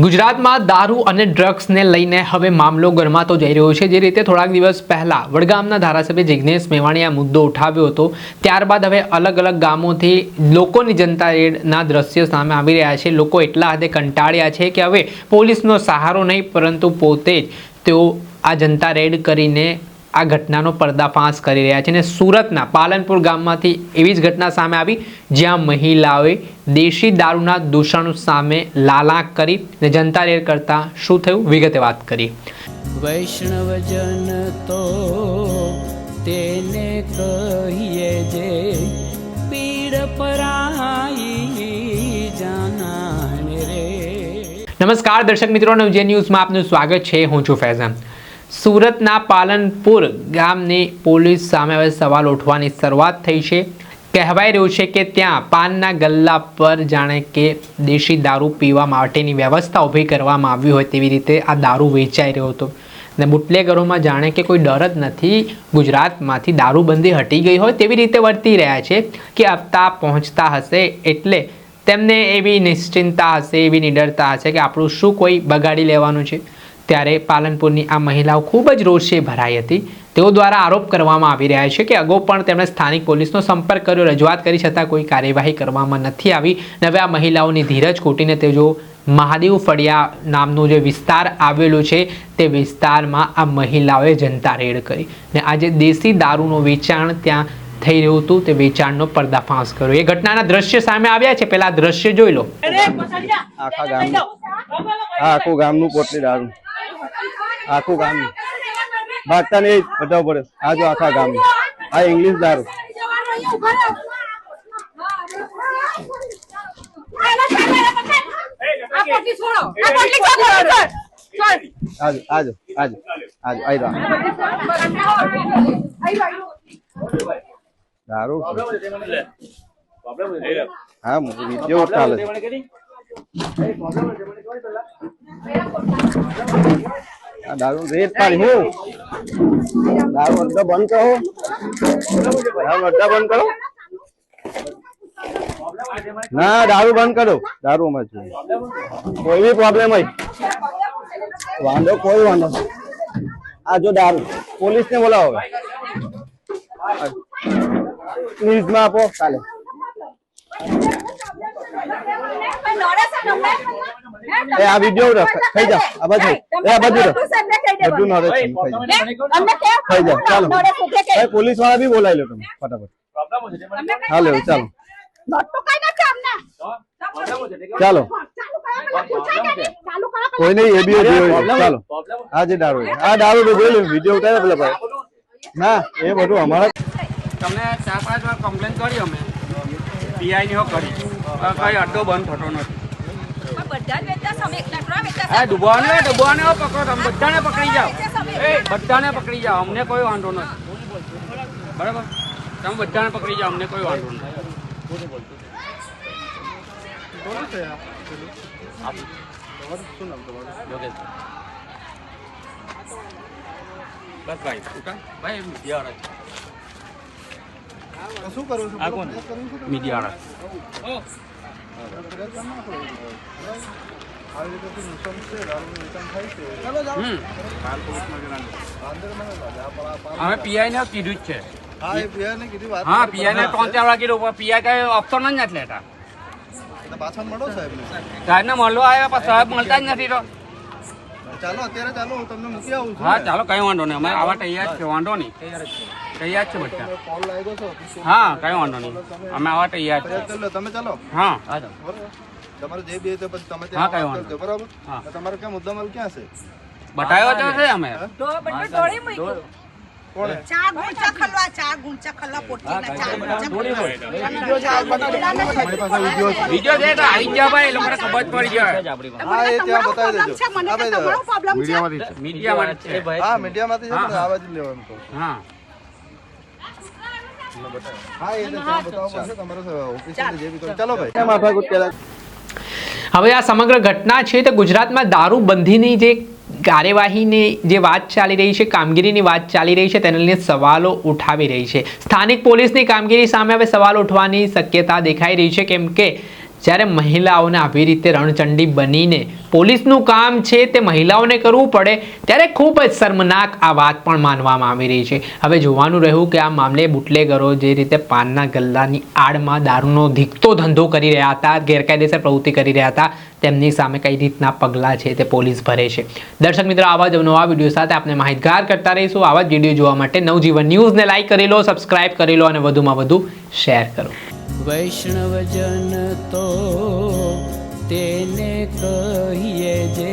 ગુજરાતમાં દારૂ અને ડ્રગ્સને લઈને હવે મામલો ગરમાતો જઈ રહ્યો છે। જે રીતે થોડાક દિવસ પહેલા વડગામના ધારાસભ્ય જિગ્નેશ મેવાણીએ આ મુદ્દો ઉઠાવ્યો હતો, ત્યારબાદ હવે અલગ અલગ ગામોથી લોકોની જનતા રેડના દ્રશ્યો સામે આવી રહ્યા છે। લોકો એટલા હદે કંટાળ્યા છે કે હવે પોલીસનો સહારો નહીં, પરંતુ પોતે જ તેઓ આ જનતા રેડ કરીને આ ઘટનાનો પર્દાફાશ કરી રહ્યા છે। અને સુરતના પાલનપુર ગામમાંથી એવી જ ઘટના સામે આવી, જ્યાં મહિલાઓએ દેશી દારૂના દૂષણ સામે લાલાંક કરી ને જનતા રેડ કરતા શું થયું, વિગતે વાત કરી। વૈષ્ણવજન તો તેને કહીએ જે પીડ પરાઈ જાનાને રે। નમસ્કાર દર્શક મિત્રો, નવજે ન્યૂઝમાં આપનું સ્વાગત છે। હું છું ફૈઝાન। સુરતના પાલનપુર ગામની પોલીસ સામે હવે સવાલ ઉઠવાની શરૂઆત થઈ છે। કહેવાય રહ્યું છે કે ત્યાં પાનના ગલ્લા પર જાણે કે દેશી દારૂ પીવા માટેની વ્યવસ્થા ઊભી કરવામાં આવી હોય તેવી રીતે આ દારૂ વેચાઈ રહ્યો હતો અને બુટલેગરોમાં જાણે કે કોઈ ડર જ નથી। ગુજરાતમાંથી દારૂબંધી હટી ગઈ હોય તેવી રીતે વર્તી રહ્યા છે કે હપ્તા પહોંચતા હશે એટલે તેમને એવી નિશ્ચિંતતા હશે, એવી નિડરતા હશે કે આપણું શું કોઈ બગાડી લેવાનું છે। ત્યારે પાલનપુરની આ મહિલાઓ ખૂબ જ રોષે ભરાઈ હતી। તેઓ દ્વારા આરોપ કરવામાં આવી રહ્યા છે કે અગાઉ પણ તેમણે સ્થાનિક પોલીસનો સંપર્ક કર્યો, રજૂઆત કરી, છતાં કોઈ કાર્યવાહી કરવામાં નથી આવી। હવે આ મહિલાઓની ધીરજ ખૂટીને તે જો મહાદેવ ફળિયા નામનો જે વિસ્તાર આવેલો છે તે વિસ્તારમાં આ મહિલાઓએ જનતા રેડ કરી ને આજે દેશી દારૂનું વેચાણ ત્યાં થઈ રહ્યું હતું તે વેચાણનો પર્દાફાશ કર્યો। એ ઘટનાના દ્રશ્ય સામે આવ્યા છે, પહેલા દ્રશ્ય જોઈ લો। આખું ગામનું પોટલી દારૂ, આખું ગામ ભાગતા નહીં બતાવવું પડે। આ જો આખા ગામ, આ ઇંગ્લિશ દારૂ, આજો દારૂ। હા, વિડીયો ચાલે છે। દારૂ રેટ પાડી હું દારૂ અડધા બંધ કરો, દારૂ અડધા બંધ કરો ના, દારૂ બંધ કરો। દારૂ માં કોઈ બી પ્રોબ્લેમ હોય, વાંધો કોઈ વાંધો। આ જો દારૂ પોલીસ ને બોલાવો, ન્યૂઝમાં આપો કાલે। આ વિડીયો થઈ જા, આ બાજુ બધું નોલેજ થઈ જા। ચાલો પોલીસ વાળા બી બોલાવી લો તમે ફટાફટ। હાલો ચાલો ચાલો, કોઈ નહીં, એ બી ચાલો। આ જે દારૂ, આ દારૂ જોઈ લો, વિડીયો ઉતારે પેલા ભાઈ ના, એ બધું અમારા તમને 4-5 વાર કમ્પ્લેન કરી, અમે પીઆઈ ની કરી, કઈ અડ્ડો બંધ થતો નથી। ડૂબવાને પકડો, તમે બધાને પકડી જાઓ, બધાને પકડી જાઓ, અમને કોઈ વાંધો નથી, બરાબર? તમે બધાને પકડી જાઓ, અમને કોઈ વાંધો નથી। બસ ભાઈ ભાઈ મીડિયા શું કરું છું? આ કોણ મીડિયા અમે પીઆઈ ને કીધું જ છે। હા, પીઆઈ ને 3-4 વાર કીધું, પીઆઈ કઈ ઓપ્શન જ નથી લેતા। પાછળ મળો સાહેબ ને મળવા આવ્યા પણ સાહેબ મળતા જ નથી। તો ચાલો અત્યારે ચાલો, હું તમને મૂકી આવું છું। હા ચાલો, કઈ વાંધો નહીં, અમે આવા તૈયાર છે, વાંધો નહીં, તૈયાર છે બધા। કોલ લાગ્યો છો? હા, કઈ વાંધો નહીં, અમે આવા તૈયાર છે। તમે ચાલો, હા તમારે જે બી તમે હા, કઈ વાંધો બરાબર। તમારે ક્યાં મુદ્દામાલ ક્યાં છે? બતાવ્યો તો છે અમે। વિડીયો દે તો આવી ગયા ભાઈ, લોકોને ખબર પડી જાય। હા, એ ત્યાં બતાવી દેજો। મીડિયામાં છે ભાઈ, હા મીડિયામાંથી છે, પણ આવાજ લેવાનું તો હા હા, એ ત્યાં બતાવવું પડશે તમારે ઓફિસમાં જે બી કરો। ચાલો ભાઈ, માથાકૂટ પહેલા હવે આ સમગ્ર ઘટના છે તે ગુજરાતમાં દારૂબંધીની જે કાર્યવાહીની જે વાત ચાલી રહી છે, કામગીરીની વાત ચાલી રહી છે, તેને લઈને સવાલો ઉઠાવી રહી છે। સ્થાનિક પોલીસની કામગીરી સામે હવે સવાલ ઉઠવાની શક્યતા દેખાઈ રહી છે, કેમ કે જ્યારે મહિલાઓને આવી રીતે રણચંડી બનીને પોલીસનું કામ છે તે મહિલાઓને કરવું પડે ત્યારે ખૂબ જ શર્મનાક આ વાત પણ માનવામાં આવી રહી છે. હવે જોવાનું રહ્યું કે આ મામલે બુટલેગરો જે રીતે પાનના ગલ્લાની આડમાં દારૂનો ધીકતો ધંધો કરી રહ્યા હતા, ગેરકાયદેસર પ્રવૃત્તિ કરી રહ્યા હતા, તેમની સામે કઈ રીતના પગલાં છે તે પોલીસ ભરે છે. દર્શક મિત્રો, આવા જ નવા વિડીયો સાથે આપણે માહિતગાર કરતા રહીશું. આવા જ વિડીયો જોવા માટે નવજીવન ન્યૂઝને લાઈક કરી લો, સબસ્ક્રાઇબ કરી લો અને વધુમાં વધુ શેર કરો. વૈષ્ણવજન તો તેને કહીએ જે